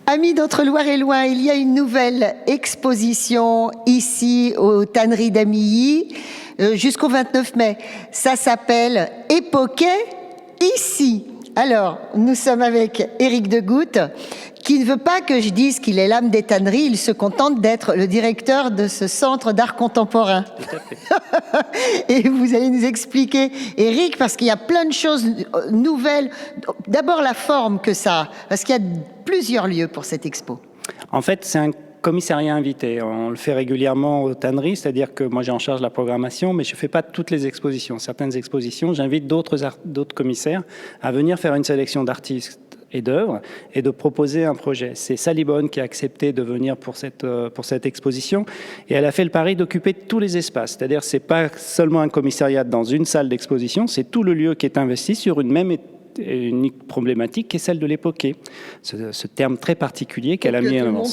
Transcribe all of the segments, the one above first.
Amis d'Entre-Loire-et-Loing, il y a une nouvelle exposition ici aux Tanneries d'Amilly jusqu'au 29 mai. Ça s'appelle « Époquet ici ». Alors, nous sommes avec Éric Degout, qui ne veut pas que je dise qu'il est l'âme des tanneries, il se contente d'être le directeur de ce centre d'art contemporain. Tout à fait. Et vous allez nous expliquer, Éric, parce qu'il y a plein de choses nouvelles. D'abord la forme que ça a, parce qu'il y a plusieurs lieux pour cette expo. En fait, c'est un commissariat invité. On le fait régulièrement aux tanneries, c'est-à-dire que moi j'ai en charge la programmation, mais je ne fais pas toutes les expositions. Certaines expositions, j'invite d'autres commissaires à venir faire une sélection d'artistes et d'œuvres et de proposer un projet. C'est Sally Bonne qui a accepté de venir pour cette exposition et elle a fait le pari d'occuper tous les espaces. C'est-à-dire c'est pas seulement un commissariat dans une salle d'exposition, c'est tout le lieu qui est investi sur une même unique problématique qui est celle de l'époquet. Ce terme très particulier qu'elle a mis en avant.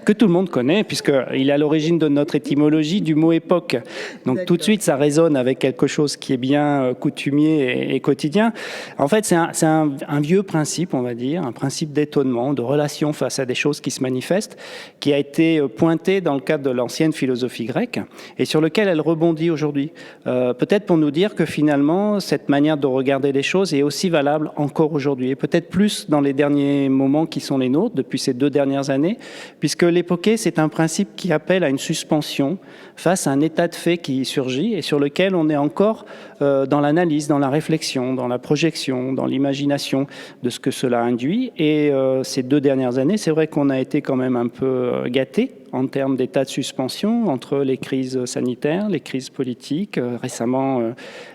Que tout le monde connaît, puisqu'il est à l'origine de notre étymologie du mot époque. Donc tout de suite, ça résonne avec quelque chose qui est bien coutumier et quotidien. En fait, c'est un vieux principe, on va dire, un principe d'étonnement, de relation face à des choses qui se manifestent, qui a été pointé dans le cadre de l'ancienne philosophie grecque et sur lequel elle rebondit aujourd'hui. Peut-être pour nous dire que finalement, cette manière de regarder les choses est aussi valable encore aujourd'hui, et peut-être plus dans les derniers moments qui sont les nôtres, depuis ces 2 dernières années, puisque l'époquet, c'est un principe qui appelle à une suspension face à un état de fait qui surgit et sur lequel on est encore dans l'analyse, dans la réflexion, dans la projection, dans l'imagination de ce que cela induit. Et ces 2 dernières années, c'est vrai qu'on a été quand même un peu gâtés en termes d'état de suspension entre les crises sanitaires, les crises politiques, récemment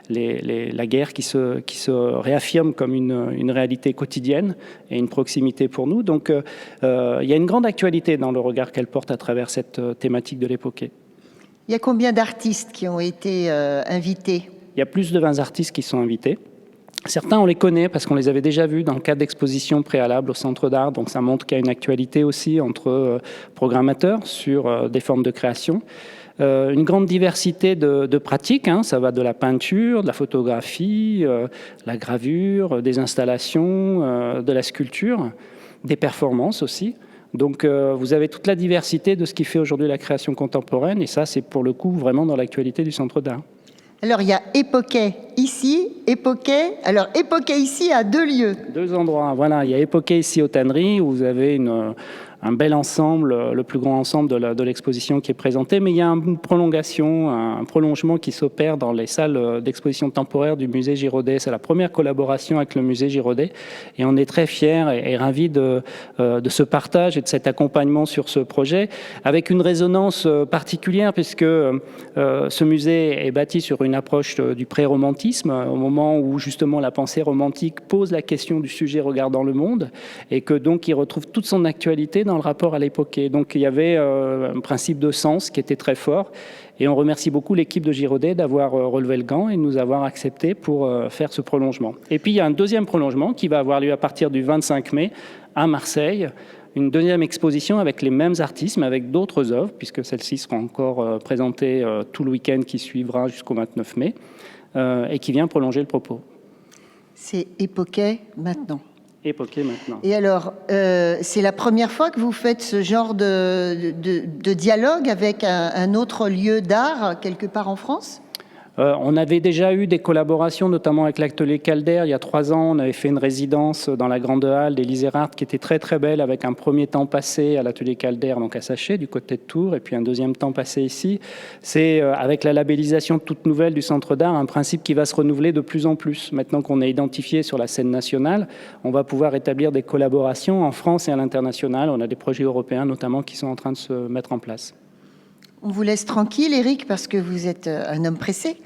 la guerre qui se réaffirme comme une réalité quotidienne et une proximité pour nous. Donc il y a une grande actualité dans le regard qu'elle porte à travers cette thématique de l'époquet. Il y a combien d'artistes qui ont été invités ? Il y a plus de 20 artistes qui sont invités. Certains, on les connaît parce qu'on les avait déjà vus dans le cadre d'expositions préalables au Centre d'Art. Donc ça montre qu'il y a une actualité aussi entre programmateurs sur des formes de création. Une grande diversité de pratiques, hein. Ça va de la peinture, de la photographie, la gravure, des installations, de la sculpture, des performances aussi. Donc vous avez toute la diversité de ce qui fait aujourd'hui la création contemporaine, et ça c'est pour le coup vraiment dans l'actualité du Centre d'Art. Alors il y a Époquet ici, Époquet. Alors Époquet ici à 2 lieux. 2 endroits, voilà. Il y a Époquet ici aux Tanneries où vous avez un bel ensemble, le plus grand ensemble de l'exposition qui est présenté, mais il y a une prolongation, un prolongement qui s'opère dans les salles d'exposition temporaire du musée Girodet. C'est la première collaboration avec le musée Girodet et on est très fiers et ravis de ce partage et de cet accompagnement sur ce projet avec une résonance particulière puisque ce musée est bâti sur une approche du pré-romantisme au moment où justement la pensée romantique pose la question du sujet regardant le monde et que donc il retrouve toute son actualité dans le rapport à l'époquet. Donc il y avait un principe de sens qui était très fort et on remercie beaucoup l'équipe de Girodet d'avoir relevé le gant et de nous avoir accepté pour faire ce prolongement. Et puis il y a un deuxième prolongement qui va avoir lieu à partir du 25 mai à Marseille, une deuxième exposition avec les mêmes artistes, mais avec d'autres œuvres, puisque celle-ci sera encore présentée tout le week-end qui suivra jusqu'au 29 mai, et qui vient prolonger le propos. C'est Époquet maintenant. Époquet maintenant. Et alors, c'est la première fois que vous faites ce genre de dialogue avec un autre lieu d'art quelque part en France ? On avait déjà eu des collaborations, notamment avec l'Atelier Calder. Il y a 3 ans, on avait fait une résidence dans la grande halle d'Élysée Art qui était très très belle, avec un premier temps passé à l'Atelier Calder, donc à Sachet, du côté de Tours, et puis un deuxième temps passé ici. C'est avec la labellisation toute nouvelle du Centre d'Art, un principe qui va se renouveler de plus en plus. Maintenant qu'on est identifié sur la scène nationale, on va pouvoir établir des collaborations en France et à l'international. On a des projets européens notamment qui sont en train de se mettre en place. On vous laisse tranquille, Éric, parce que vous êtes un homme pressé.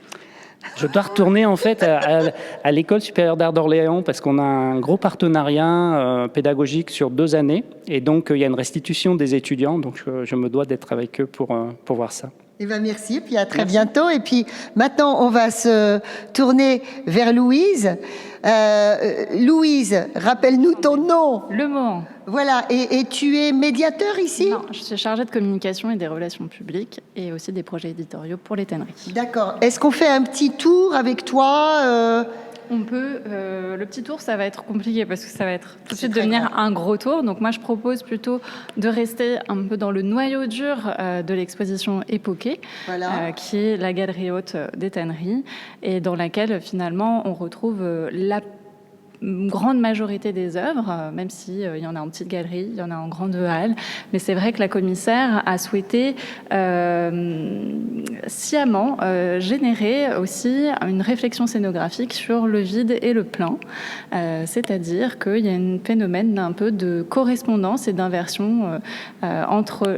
Je dois retourner en fait à l'École supérieure d'art d'Orléans parce qu'on a un gros partenariat pédagogique sur 2 années et donc il y a une restitution des étudiants, donc je me dois d'être avec eux pour voir ça. Eh bien, merci, et puis à très bientôt. Et puis maintenant, on va se tourner vers Louise. Louise, rappelle-nous ton nom. Le Mans. Voilà, et tu es médiateur ici ? Non, je suis chargée de communication et des relations publiques et aussi des projets éditoriaux pour les tanneries. D'accord. Est-ce qu'on fait un petit tour avec toi On peut. Le petit tour, ça va être compliqué parce que ça va être tout de suite devenir un gros tour. Donc moi, je propose plutôt de rester un peu dans le noyau dur de l'exposition Époquée, qui est la galerie haute des Tanneries, et dans laquelle finalement on retrouve la grande majorité des œuvres, même s'il y en a en petite galerie, il y en a en grande halle. Mais c'est vrai que la commissaire a souhaité sciemment générer aussi une réflexion scénographique sur le vide et le plein. C'est-à-dire qu'il y a un phénomène un peu de correspondance et d'inversion entre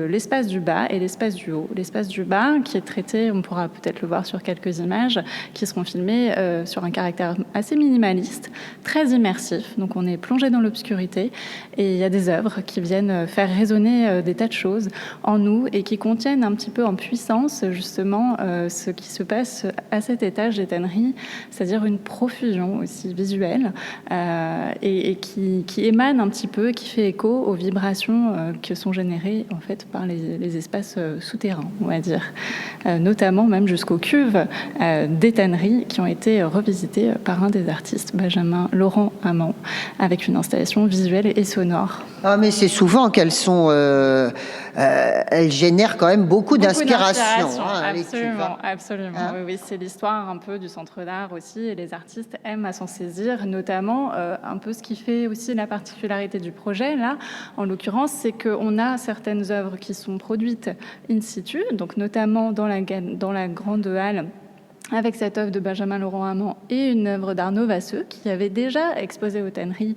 l'espace du bas et l'espace du haut. L'espace du bas qui est traité, on pourra peut-être le voir sur quelques images, qui seront filmées sur un caractère assez minimaliste, très immersif, donc on est plongé dans l'obscurité et il y a des œuvres qui viennent faire résonner des tas de choses en nous et qui contiennent un petit peu en puissance justement ce qui se passe à cet étage des Tanneries, c'est-à-dire une profusion aussi visuelle et qui émane un petit peu, qui fait écho aux vibrations que sont générées en fait par les espaces souterrains, on va dire, notamment même jusqu'aux cuves des Tanneries qui ont été revisitées par un des artistes, Benjamin Laurent Amand, avec une installation visuelle et sonore. Ah, mais c'est souvent qu'elles sont, elles génèrent quand même beaucoup d'inspiration. Absolument, absolument. Oui, c'est l'histoire un peu du centre d'art aussi, et les artistes aiment à s'en saisir, notamment un peu ce qui fait aussi la particularité du projet là, en l'occurrence, c'est qu'on a certaines œuvres qui sont produites in situ, donc notamment dans la grande halle, avec cette œuvre de Benjamin Laurent Amand et une œuvre d'Arnaud Vasseux, qui avait déjà exposé aux Tanneries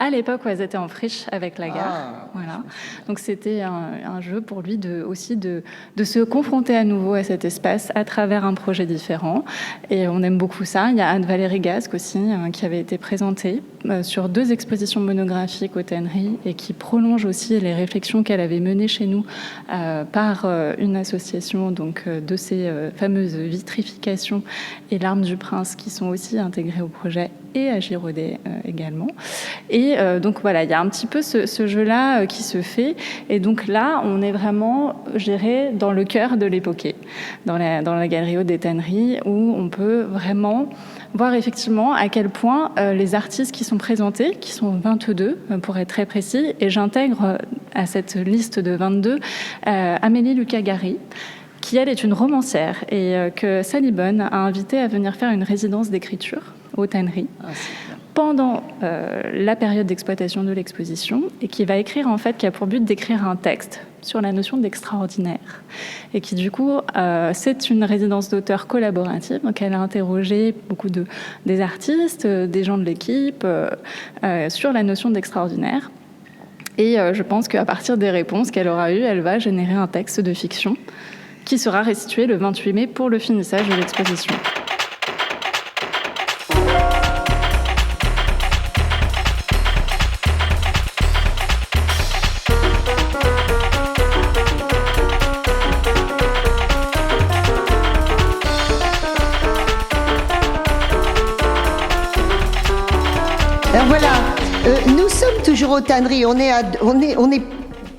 à l'époque où elles étaient en friche avec la gare. Voilà. Donc c'était un jeu pour lui aussi de se confronter à nouveau à cet espace à travers un projet différent. Et on aime beaucoup ça. Il y a Anne-Valérie Gasque aussi, qui avait été présentée sur 2 expositions monographiques aux Tanneries et qui prolonge aussi les réflexions qu'elle avait menées chez nous par une association donc, de ces fameuses vitrifications et l'Arme du Prince qui sont aussi intégrées au projet, et à Girodet également. Et donc voilà, il y a un petit peu ce jeu-là qui se fait. Et donc là, on est vraiment, je dirais, dans le cœur de l'Époquée, dans la galerie haute des Tanneries, où on peut vraiment voir effectivement à quel point les artistes qui sont présentés, qui sont 22 pour être très précis, et j'intègre à cette liste de 22 Amélie Lucas-Gary, qui elle est une romancière et que Sally Bonne a invitée à venir faire une résidence d'écriture aux Tanneries pendant la période d'exploitation de l'exposition, et qui va écrire en fait, qui a pour but d'écrire un texte sur la notion d'extraordinaire, et qui du coup c'est une résidence d'auteur collaborative, donc elle a interrogé beaucoup des artistes, des gens de l'équipe sur la notion d'extraordinaire, et je pense qu'à partir des réponses qu'elle aura eues, elle va générer un texte de fiction qui sera restitué le 28 mai pour le finissage de l'exposition. Alors voilà, nous sommes toujours aux Tanneries, on est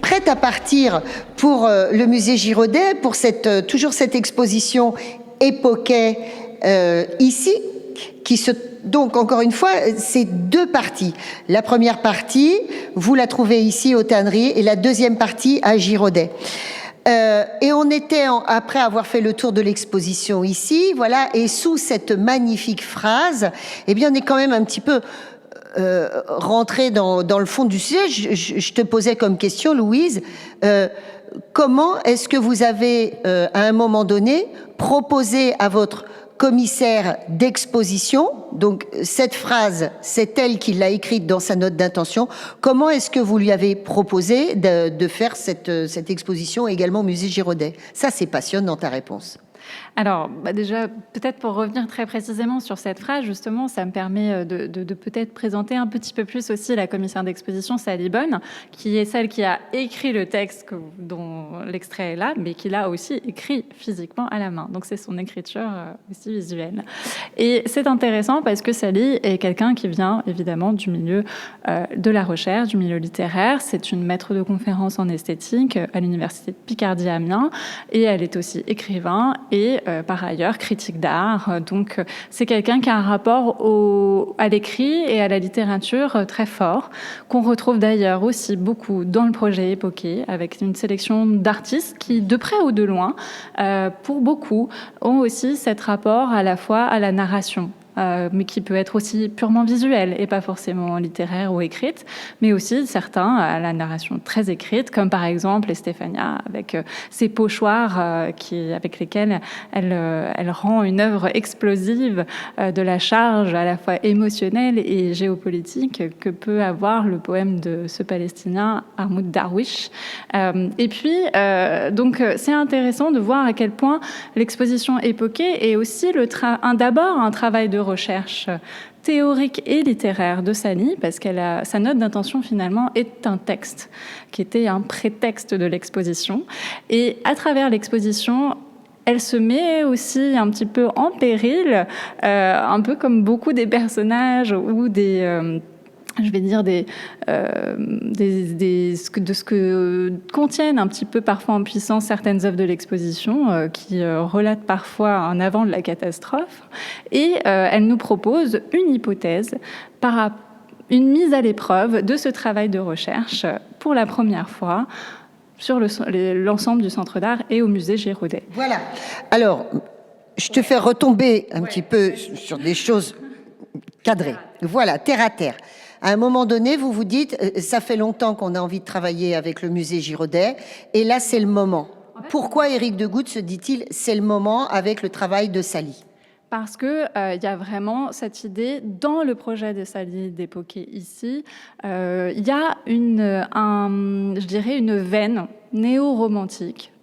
prête à partir pour le musée Girodet, pour toujours cette exposition Époquée ici, donc encore une fois, c'est 2 parties. La première partie, vous la trouvez ici aux Tanneries, et la deuxième partie à Girodet. Et on était, après avoir fait le tour de l'exposition ici, voilà, et sous cette magnifique phrase, eh bien on est quand même un petit peu rentrer dans le fond du sujet. Je te posais comme question, Louise, comment est-ce que vous avez, à un moment donné, proposé à votre commissaire d'exposition, donc cette phrase, c'est elle qui l'a écrite dans sa note d'intention, comment est-ce que vous lui avez proposé de faire cette exposition également au musée Girodet? Ça, c'est passionnant, ta réponse. Alors, déjà, peut-être pour revenir très précisément sur cette phrase, justement, ça me permet de peut-être présenter un petit peu plus aussi la commissaire d'exposition, Sally Bonne, qui est celle qui a écrit le texte dont l'extrait est là, mais qui l'a aussi écrit physiquement à la main. Donc, c'est son écriture aussi visuelle. Et c'est intéressant parce que Sally est quelqu'un qui vient, évidemment, du milieu de la recherche, du milieu littéraire. C'est une maître de conférences en esthétique à l'université de Picardie à Amiens, et elle est aussi écrivain et et par ailleurs critique d'art. Donc c'est quelqu'un qui a un rapport à l'écrit et à la littérature très fort, qu'on retrouve d'ailleurs aussi beaucoup dans le projet Époqué, avec une sélection d'artistes qui, de près ou de loin, pour beaucoup, ont aussi cet rapport à la fois à la narration. Mais qui peut être aussi purement visuelle et pas forcément littéraire ou écrite, mais aussi certains à la narration très écrite, comme par exemple Stéphania, avec ses pochoirs avec lesquels elle rend une œuvre explosive de la charge à la fois émotionnelle et géopolitique que peut avoir le poème de ce Palestinien, Ahmoud Darwish. Et puis, donc, c'est intéressant de voir à quel point l'exposition Époquée est aussi d'abord un travail de recherche théorique et littéraire de Sally, parce sa note d'intention finalement est un texte qui était un prétexte de l'exposition. Et à travers l'exposition, elle se met aussi un petit peu en péril, un peu comme beaucoup des personnages ou je vais dire de ce que contiennent un petit peu parfois en puissance certaines œuvres de l'exposition qui relatent parfois un avant de la catastrophe. Et elle nous propose une hypothèse une mise à l'épreuve de ce travail de recherche pour la première fois sur l'ensemble du Centre d'art et au musée Giraudet. Voilà. Alors, je te fais retomber un petit peu sur des choses cadrées. Voilà, terre à terre. À un moment donné, vous vous dites, ça fait longtemps qu'on a envie de travailler avec le musée Giraudet, et là, c'est le moment. Pourquoi Éric Degout se dit-il, c'est le moment avec le travail de Sally ? Parce que y a vraiment cette idée dans le projet de Sally d'Époqué ici, il y a je dirais une veine néo-romantique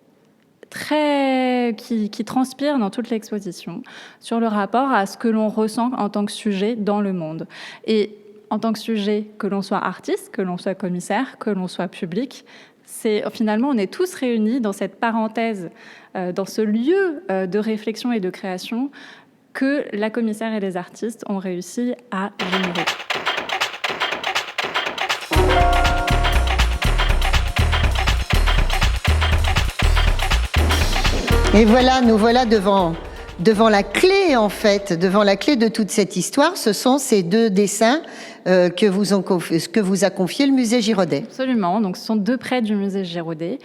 qui transpire dans toute l'exposition sur le rapport à ce que l'on ressent en tant que sujet dans le monde. Et en tant que sujet, que l'on soit artiste, que l'on soit commissaire, que l'on soit public, finalement, on est tous réunis dans cette parenthèse, dans ce lieu de réflexion et de création que la commissaire et les artistes ont réussi à générer. Et voilà, nous voilà devant la clé, en fait, devant la clé de toute cette histoire. Ce sont ces deux dessins que vous a confié le musée Giraudet. Absolument. Donc, ce sont deux prêts du musée Giraudet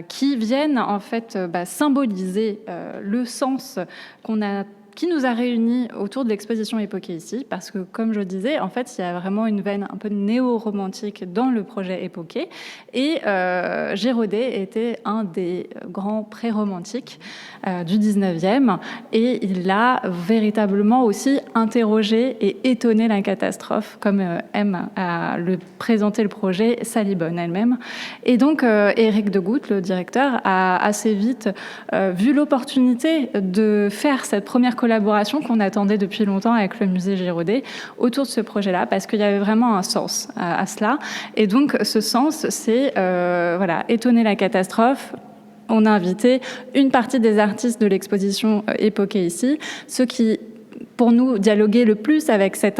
qui viennent, en fait, symboliser le sens qui nous a réunis autour de l'exposition Époqué ici, parce que, comme je disais, en fait, il y a vraiment une veine un peu néo-romantique dans le projet Époqué, et Giraudet était un des grands pré-romantiques du 19e, et il a véritablement aussi interrogé et étonné la catastrophe, comme aime à le présenter le projet Sally Bonne elle-même. Et donc, Éric Degout, le directeur, a assez vite vu l'opportunité de faire cette première collaboration qu'on attendait depuis longtemps avec le musée Giraudet autour de ce projet-là, parce qu'il y avait vraiment un sens à cela. Et donc, ce sens, c'est étonner la catastrophe. On a invité une partie des artistes de l'exposition Époqué ici, ceux qui, pour nous, dialoguaient le plus avec cette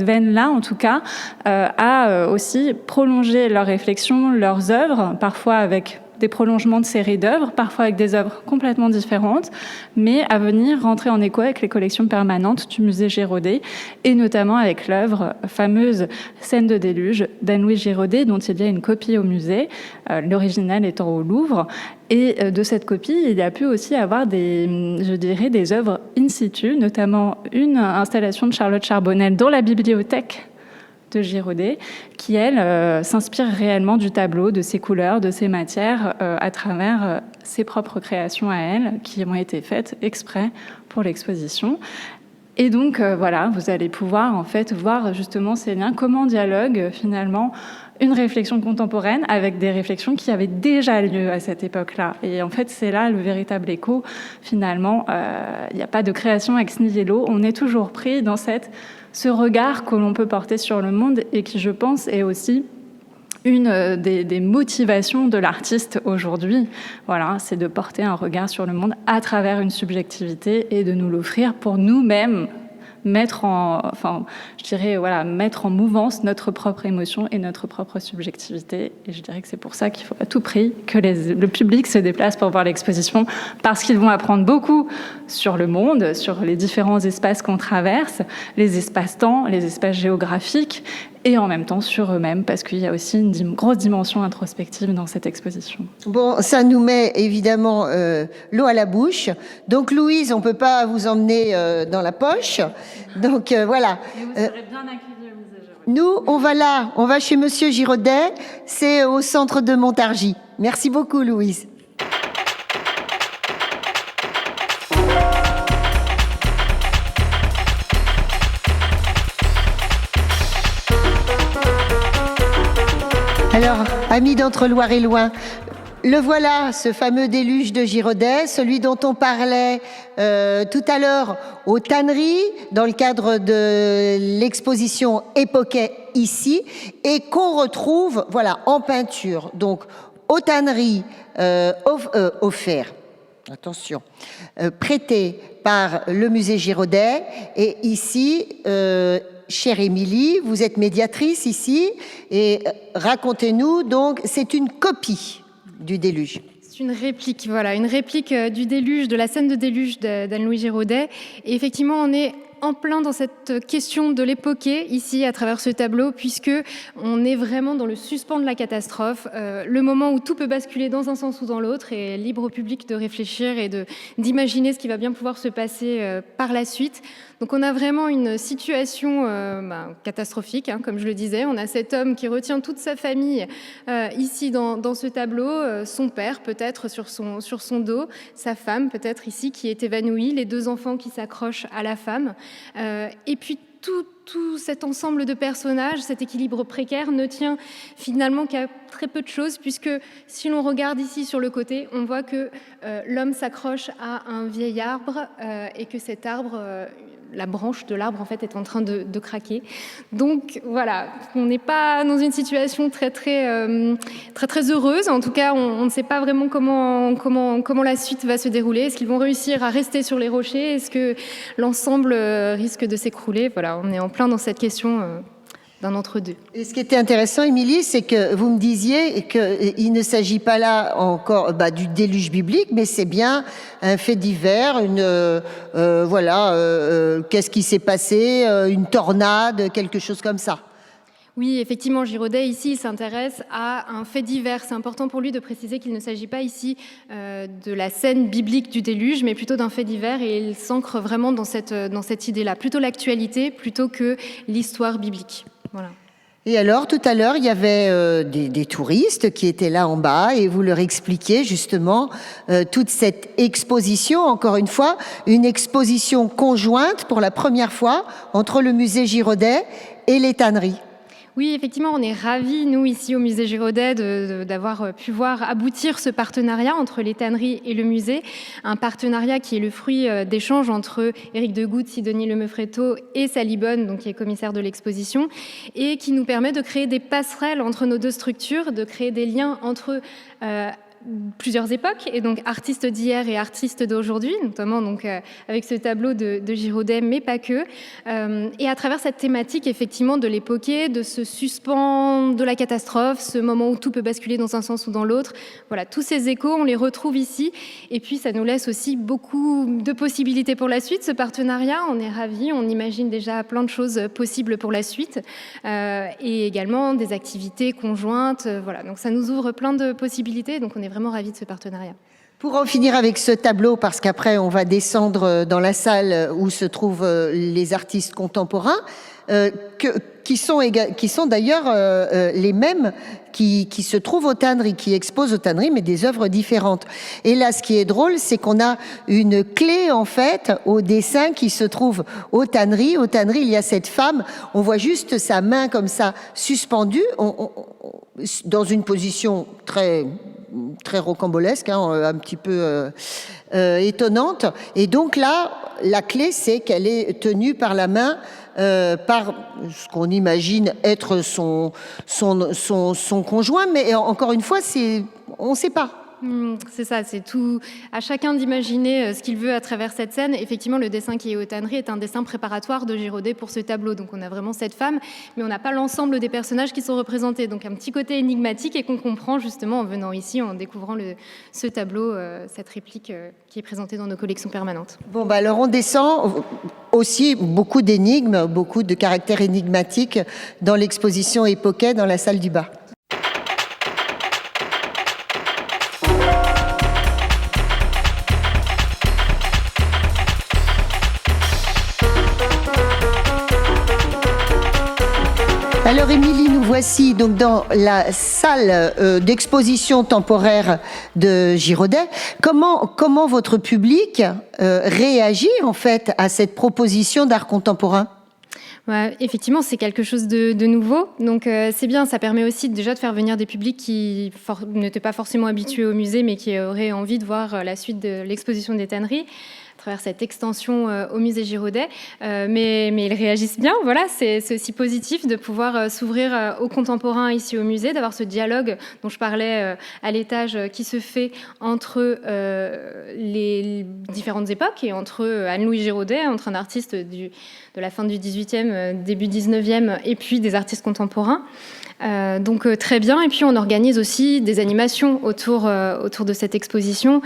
veine-là, en tout cas, à aussi prolonger leurs réflexions, leurs œuvres, parfois avec des prolongements de séries d'œuvres, parfois avec des œuvres complètement différentes, mais à venir rentrer en écho avec les collections permanentes du musée Giraudet, et notamment avec l'œuvre fameuse Scène de déluge d'Anne-Louise Giraudet, dont il y a une copie au musée, l'original étant au Louvre. Et de cette copie, il y a pu aussi avoir des œuvres in situ, notamment une installation de Charlotte Charbonnel dans la bibliothèque de Giraudet, qui, elle, s'inspire réellement du tableau, de ses couleurs, de ses matières, à travers ses propres créations à elle, qui ont été faites exprès pour l'exposition. Et donc, vous allez pouvoir, en fait, voir justement ces liens, comment dialogue, finalement, une réflexion contemporaine avec des réflexions qui avaient déjà lieu à cette époque-là. Et en fait, c'est là le véritable écho. Finalement, il n'y a pas de création ex nihilo. On est toujours pris dans ce regard que l'on peut porter sur le monde et qui, je pense, est aussi une des motivations de l'artiste aujourd'hui. Voilà, c'est de porter un regard sur le monde à travers une subjectivité et de nous l'offrir pour nous-mêmes, mettre mettre en mouvance notre propre émotion et notre propre subjectivité. Et je dirais que c'est pour ça qu'il faut à tout prix que le public se déplace pour voir l'exposition, parce qu'ils vont apprendre beaucoup sur le monde, sur les différents espaces qu'on traverse, les espaces-temps, les espaces géographiques, et en même temps sur eux-mêmes, parce qu'il y a aussi une grosse dimension introspective dans cette exposition. Bon, ça nous met évidemment l'eau à la bouche. Donc Louise, on ne peut pas vous emmener dans la poche. Donc voilà. Et vous serez bien accueillis au musée Giraudet. Nous, on va chez Monsieur Giraudet, c'est au centre de Montargis. Merci beaucoup Louise. Alors, amis d'Entre-Loire et Loing, le voilà, ce fameux déluge de Giraudet, celui dont on parlait tout à l'heure aux tanneries, dans le cadre de l'exposition Époquet ici, et qu'on retrouve voilà, en peinture. Donc, aux tanneries offertes, attention, prêtées par le musée Giraudet, et ici... Chère Émilie, vous êtes médiatrice ici et racontez-nous donc, c'est une copie du déluge. C'est une réplique, voilà, une réplique du déluge, de la scène de déluge d'Anne-Louis Giraudet. Et effectivement, on est en plein dans cette question de l'époquet ici à travers ce tableau, puisque on est vraiment dans le suspens de la catastrophe, le moment où tout peut basculer dans un sens ou dans l'autre, et libre au public de réfléchir et d'imaginer ce qui va bien pouvoir se passer par la suite. Donc on a vraiment une situation catastrophique, hein, comme je le disais. On a cet homme qui retient toute sa famille ici dans ce tableau, son père peut-être sur son dos, sa femme peut-être ici qui est évanouie, les 2 enfants qui s'accrochent à la femme. Et puis tout cet ensemble de personnages, cet équilibre précaire ne tient finalement qu'à très peu de choses, puisque si l'on regarde ici sur le côté, on voit que l'homme s'accroche à un vieil arbre et que cet arbre, la branche de l'arbre en fait est en train de craquer. Donc voilà, on n'est pas dans une situation très heureuse. En tout cas, on ne sait pas vraiment comment la suite va se dérouler. Est-ce qu'ils vont réussir à rester sur les rochers? Est-ce que l'ensemble risque de s'écrouler? Voilà, on est en plein dans cette question d'un entre-deux. Et ce qui était intéressant, Émilie, c'est que vous me disiez qu'il ne s'agit pas là encore du déluge biblique, mais c'est bien un fait divers, qu'est-ce qui s'est passé, une tornade, quelque chose comme ça. Oui, effectivement, Giraudet, ici, il s'intéresse à un fait divers. C'est important pour lui de préciser qu'il ne s'agit pas ici de la scène biblique du déluge, mais plutôt d'un fait divers, et il s'ancre vraiment dans cette idée-là. Plutôt l'actualité, plutôt que l'histoire biblique. Voilà. Et alors, tout à l'heure, il y avait des touristes qui étaient là en bas et vous leur expliquiez justement toute cette exposition, encore une fois, une exposition conjointe pour la première fois entre le musée Giraudet et les tanneries. Oui, effectivement, on est ravis, nous, ici au musée Giraudet, d'avoir pu voir aboutir ce partenariat entre les tanneries et le musée. Un partenariat qui est le fruit d'échanges entre Éric Degout, Sidonie Lemeufretto et Sally Bonne, donc qui est commissaire de l'exposition, et qui nous permet de créer des passerelles entre nos 2 structures, de créer des liens entre plusieurs époques, et donc artistes d'hier et artistes d'aujourd'hui, notamment donc avec ce tableau de Giraudet, mais pas que. Et à travers cette thématique, effectivement, de l'époquet, de ce suspens de la catastrophe, ce moment où tout peut basculer dans un sens ou dans l'autre. Voilà, tous ces échos, on les retrouve ici. Et puis, ça nous laisse aussi beaucoup de possibilités pour la suite, ce partenariat. On est ravis, on imagine déjà plein de choses possibles pour la suite. Et également des activités conjointes. Voilà, donc ça nous ouvre plein de possibilités. Donc, on est vraiment ravis de ce partenariat. Pour en finir avec ce tableau, parce qu'après on va descendre dans la salle où se trouvent les artistes contemporains, qui sont d'ailleurs les mêmes qui se trouvent aux tanneries, qui exposent aux tanneries, mais des œuvres différentes. Et là, ce qui est drôle, c'est qu'on a une clé, en fait, au dessin qui se trouve aux tanneries. Aux tanneries, il y a cette femme, on voit juste sa main comme ça, suspendue, dans une position très rocambolesque, un petit peu étonnante. Et donc là, la clé, c'est qu'elle est tenue par la main par ce qu'on imagine être son conjoint, mais encore une fois, on ne sait pas. C'est ça, c'est tout à chacun d'imaginer ce qu'il veut à travers cette scène. Effectivement, le dessin qui est aux tanneries est un dessin préparatoire de Girodet pour ce tableau. Donc on a vraiment cette femme, mais on n'a pas l'ensemble des personnages qui sont représentés. Donc un petit côté énigmatique et qu'on comprend justement en venant ici, en découvrant ce tableau, cette réplique qui est présentée dans nos collections permanentes. Bon, bah alors on descend aussi beaucoup d'énigmes, beaucoup de caractères énigmatiques dans l'exposition Époquet dans la salle du bas. Alors Émilie, nous voici donc dans la salle d'exposition temporaire de Girodet. Comment votre public réagit en fait à cette proposition d'art contemporain ? Ouais, effectivement, c'est quelque chose de nouveau. Donc c'est bien, ça permet aussi déjà de faire venir des publics qui n'étaient pas forcément habitués au musée, mais qui auraient envie de voir la suite de l'exposition des tanneries à travers cette extension au musée Girodet. Mais ils réagissent bien, voilà, c'est aussi positif de pouvoir s'ouvrir aux contemporains ici au musée, d'avoir ce dialogue dont je parlais à l'étage qui se fait entre les différentes époques et entre Anne-Louis Girodet, entre un artiste de la fin du 18e, début 19e, et puis des artistes contemporains. Donc très bien, et puis on organise aussi des animations autour de cette exposition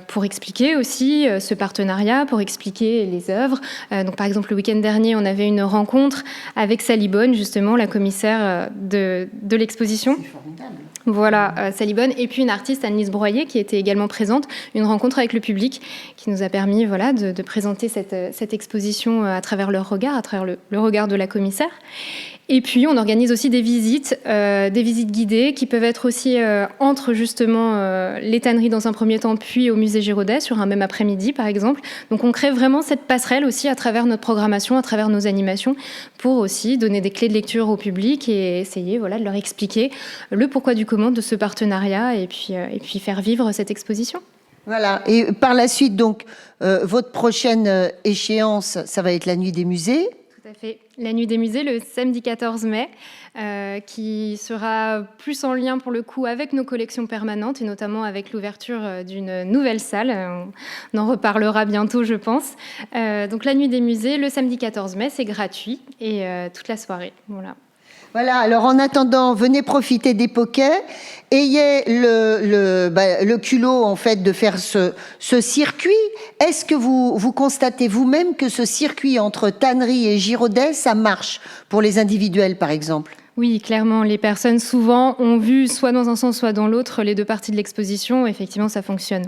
pour expliquer aussi ce partenariat, pour expliquer les œuvres. Donc par exemple le week-end dernier on avait une rencontre avec Sally Bonne, justement la commissaire de l'exposition. C'est formidable. Voilà, Sally Bonne, et puis une artiste, Annelise Broyer, qui était également présente, une rencontre avec le public qui nous a permis voilà, de présenter cette exposition à travers leur regard, à travers le regard de la commissaire. Et puis, on organise aussi des visites guidées qui peuvent être aussi entre justement les tanneries dans un premier temps, puis au musée Girodet sur un même après-midi, par exemple. Donc, on crée vraiment cette passerelle aussi à travers notre programmation, à travers nos animations, pour aussi donner des clés de lecture au public et essayer voilà, de leur expliquer le pourquoi du comment de ce partenariat et puis faire vivre cette exposition. Voilà, et par la suite, donc, votre prochaine échéance, ça va être la Nuit des musées. Tout à fait. La Nuit des musées, le samedi 14 mai, qui sera plus en lien pour le coup avec nos collections permanentes et notamment avec l'ouverture d'une nouvelle salle. On en reparlera bientôt, je pense. Donc la Nuit des musées, le samedi 14 mai, c'est gratuit et toute la soirée. Voilà, alors en attendant, venez profiter d'Époquet, ayez le culot en fait de faire ce circuit. Est-ce que vous constatez vous-même que ce circuit entre tannerie et Girodet, ça marche pour les individuels par exemple ? Oui, clairement, les personnes souvent ont vu soit dans un sens, soit dans l'autre les deux parties de l'exposition. Effectivement, ça fonctionne.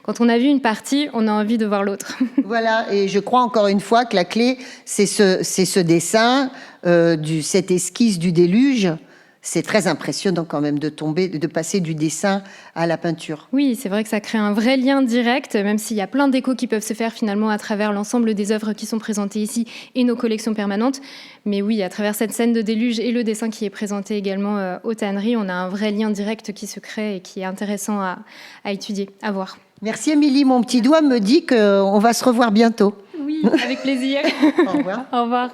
Quand on a vu une partie, on a envie de voir l'autre. Voilà, et je crois encore une fois que la clé, c'est ce dessin, cette esquisse du déluge. C'est très impressionnant quand même de passer du dessin à la peinture. Oui, c'est vrai que ça crée un vrai lien direct, même s'il y a plein d'échos qui peuvent se faire finalement à travers l'ensemble des œuvres qui sont présentées ici et nos collections permanentes. Mais oui, à travers cette scène de déluge et le dessin qui est présenté également aux tanneries, on a un vrai lien direct qui se crée et qui est intéressant à étudier, à voir. Merci Émilie, mon petit doigt me dit qu'on va se revoir bientôt. Oui, avec plaisir. Au revoir. Au revoir.